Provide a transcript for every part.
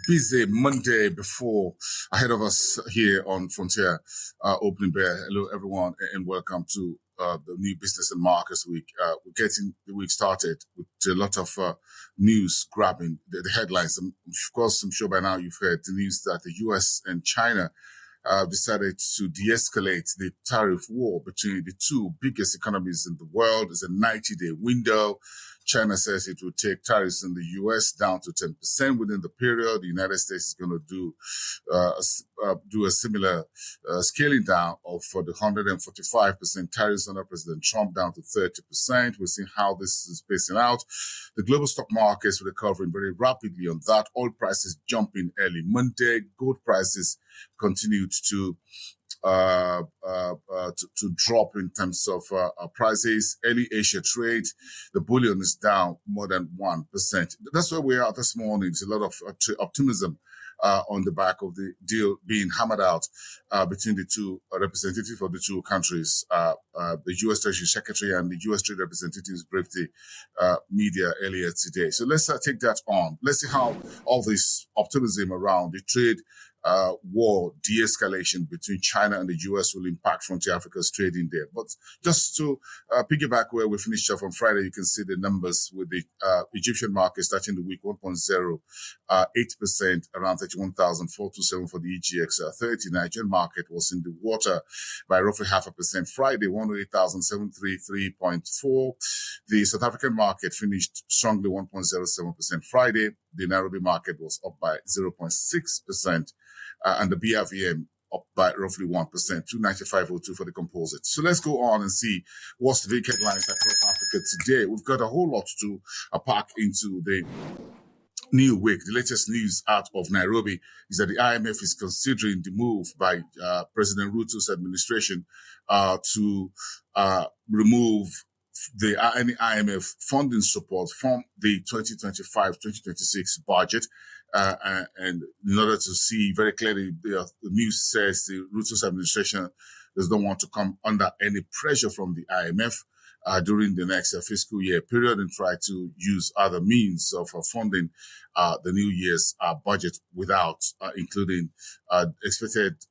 busy Monday ahead of us here on Frontier Opening Bear. Hello, everyone, and welcome to the new Business and Markets Week. We're getting the week started with a lot of news grabbing the headlines. Of course, I'm sure by now you've heard the news that the US and China decided to de-escalate the tariff war between the two biggest economies in the world. It's a 90-day window. China says it will take tariffs in the US down to 10% within the period. The United States is going to do a similar scaling down of the 145% tariffs under President Trump down to 30%. We'll see how this is pacing out. The global stock markets recovering very rapidly on that. Oil prices jumping early Monday. Gold prices continued to drop in terms of prices. Early Asia trade, the bullion is down more than 1%. That's where we are this morning. There's a lot of optimism on the back of the deal being hammered out between the two representatives of the two countries. The U.S. Treasury Secretary and the U.S. Trade Representatives briefed the media earlier today. So let's take that on. Let's see how all this optimism around the trade war de-escalation between China and the U.S. will impact Frontier Africa's trading there. But just to piggyback where we finished off on Friday, you can see the numbers with the Egyptian market starting the week 1.08%, around 31,427 for the EGX 30. Nigerian market was in the water by roughly 0.5%. Friday, 108,733.4. The South African market finished strongly 1.07%. Friday, the Nairobi market was up by 0.6%. And the BRVM up by roughly 1%, 295.02 for the composite. So let's go on and see what's the big headlines across Africa today. We've got a whole lot to pack into the new week. The latest news out of Nairobi is that the IMF is considering the move by President Ruto's administration to remove any IMF funding support from the 2025-2026 budget. And in order to see very clearly, the news says the Ruto's administration does not want to come under any pressure from the IMF during the next fiscal year period and try to use other means of funding the new year's budget without including expected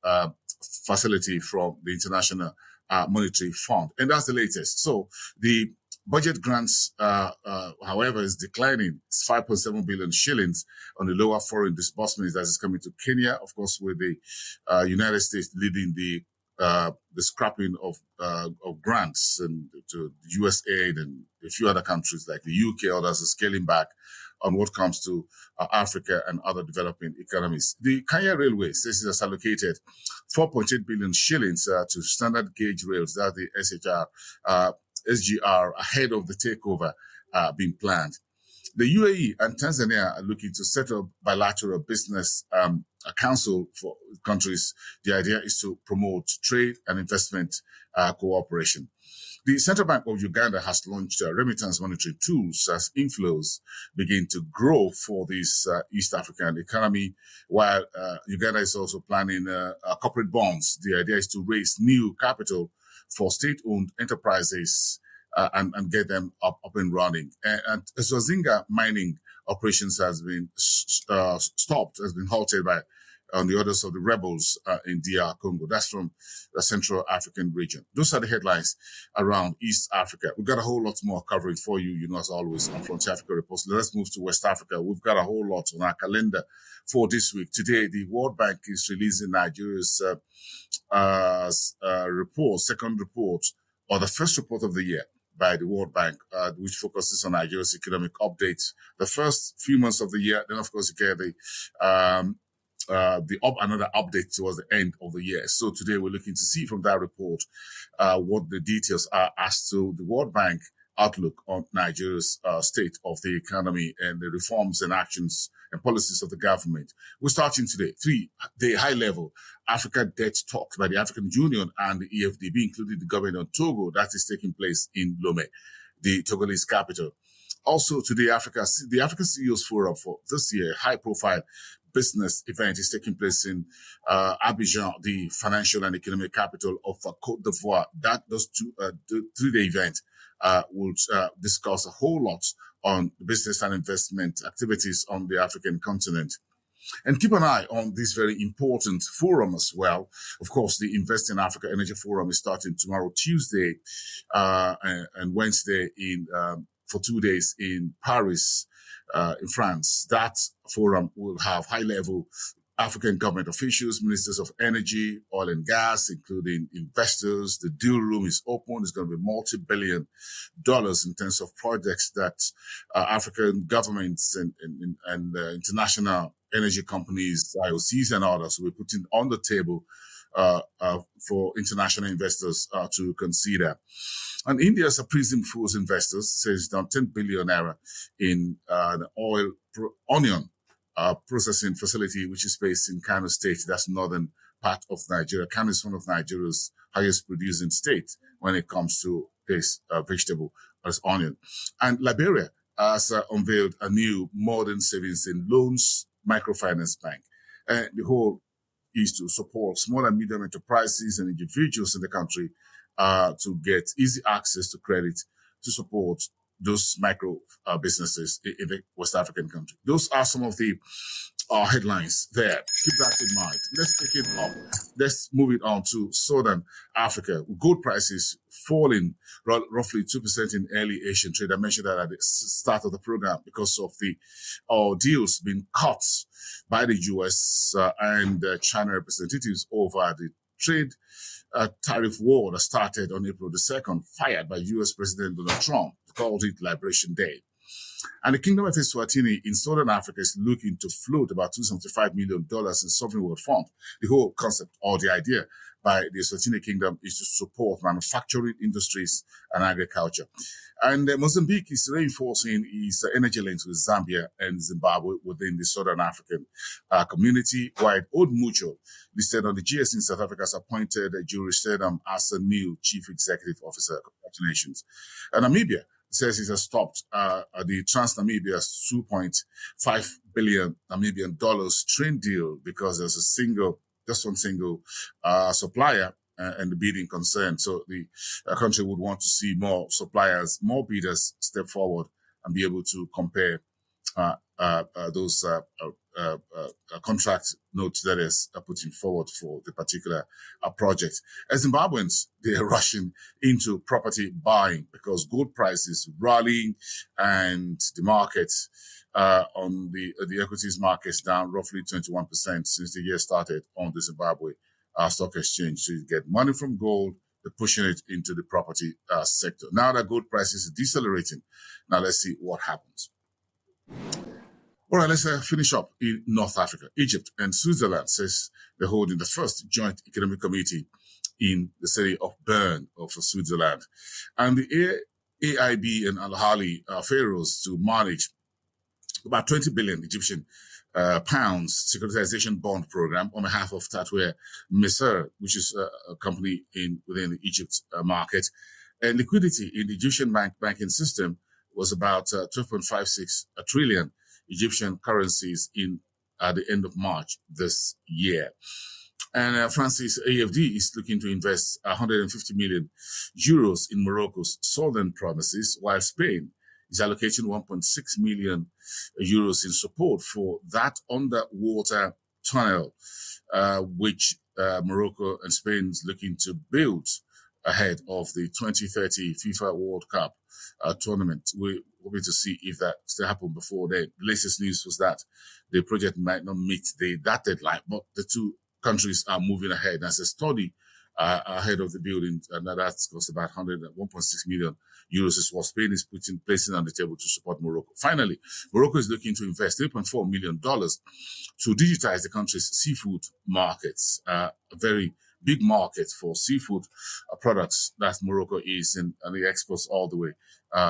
facility from the International Monetary Fund. And that's the latest. So the budget grants, however, is declining. It's 5.7 billion shillings on the lower foreign disbursements that is coming to Kenya, of course, with the United States leading the scrapping of grants and to USAID and a few other countries like the UK. Others are scaling back on what comes to Africa and other developing economies. The Kenya Railway says it has allocated 4.8 billion shillings to standard gauge rails, that's the SGR, ahead of the takeover being planned. The UAE and Tanzania are looking to set up bilateral business council for countries. The idea is to promote trade and investment cooperation. The Central Bank of Uganda has launched remittance monitoring tools as inflows begin to grow for this East African economy, while Uganda is also planning corporate bonds. The idea is to raise new capital for state-owned enterprises and get them up and running. And Zozinga mining operations has been stopped, has been halted on the orders of the rebels in DR Congo. That's from the Central African region. Those are the headlines around East Africa. We've got a whole lot more covering for you, as always, on Frontier Africa Reports. Let's move to West Africa. We've got a whole lot on our calendar for this week. Today, the World Bank is releasing Nigeria's report, second report, or the first report of the year by the World Bank, which focuses on Nigeria's economic updates. The first few months of the year, then of course you get another update towards the end of the year. So today we're looking to see from that report what the details are as to the World Bank outlook on Nigeria's state of the economy and the reforms and actions and policies of the government. We're starting today, 3-day high-level Africa debt talks by the African Union and the EFDB, including the government of Togo. That is taking place in Lomé, the Togolese capital. Also today, the African CEOs Forum for this year, high-profile business event is taking place in Abidjan, the financial and economic capital of Côte d'Ivoire. Those 3-day event will discuss a whole lot on business and investment activities on the African continent. And keep an eye on this very important forum as well. Of course, the Invest in Africa Energy Forum is starting tomorrow, Tuesday, and Wednesday for 2 days in Paris, in France. That forum will have high-level African government officials, ministers of energy, oil and gas, including investors. The deal room is open. It's going to be multi-billion dollars in terms of projects that African governments and international energy companies, IOCs and others will be putting on the table for international investors to consider. And India's Prism Foods Investors says it's done 10 billion naira in the onion processing facility, which is based in Kano State. That's northern part of Nigeria. Kano is one of Nigeria's highest producing states when it comes to this vegetable as onion. And Liberia has unveiled a new modern savings and loans microfinance bank. And the whole is to support small and medium enterprises and individuals in the country to get easy access to credit to support those micro businesses in the West African country. Those are some of the headlines there. Keep that in mind. Let's take it up. Let's move it on to Southern Africa. Gold prices falling roughly 2% in early Asian trade. I mentioned that at the start of the program because of the deals being cut by the US and China representatives over the trade tariff war that started on April the 2nd, fired by US President Donald Trump, called it Liberation Day. And the Kingdom of Eswatini in Southern Africa is looking to float about $275 million in sovereign wealth fund. The whole concept or the idea by the Eswatini Kingdom is to support manufacturing industries and agriculture. And Mozambique is reinforcing its energy links with Zambia and Zimbabwe within the Southern African community, while Old Mutual, listed on the GS in South Africa, has appointed Jurie Stedham as a new chief executive officer. Congratulations. And Namibia says it has stopped the Trans-Namibia's $2.5 billion Namibian trade deal because there's just one single supplier and the bidding concern. So the country would want to see more suppliers, more bidders step forward and be able to compare those contract notes that is putting forward for the particular project. As Zimbabweans, they are rushing into property buying because gold prices rallying and the market on the equities markets down roughly 21% since the year started on the Zimbabwe stock exchange. So you get money from gold, they're pushing it into the property sector. Now that gold prices are decelerating, now let's see what happens. All right, let's finish up in North Africa. Egypt and Switzerland says they're holding the first joint economic committee in the city of Bern of Switzerland. And the AIB and Al-Ahli pharaohs to manage about 20 billion Egyptian pounds securitization bond program on behalf of Tatweer Misr, which is a company within the Egypt market. And liquidity in the Egyptian banking system was about 12.56 trillion Egyptian currencies at the end of March this year. And France's AFD is looking to invest 150 million euros in Morocco's southern provinces, while Spain is allocating 1.6 million euros in support for that underwater tunnel, which Morocco and Spain is looking to build ahead of the 2030 FIFA World Cup tournament. We're hoping to see if that still happened before then. The latest news was that the project might not meet that deadline, but the two countries are moving ahead. As a study ahead of the building, and that's cost about 1.6 million euros is what Spain is placing on the table to support Morocco. Finally, Morocco is looking to invest $3.4 million to digitize the country's seafood markets, a very big market for seafood products that Morocco is, and the exports all the way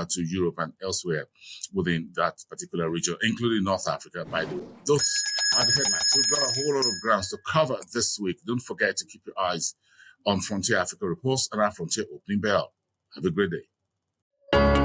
to Europe and elsewhere within that particular region, including North Africa, by the way. Those are the headlines. We've got a whole lot of grounds to cover this week. Don't forget to keep your eyes on Frontier Africa Reports and our Frontier Opening Bell. Have a great day.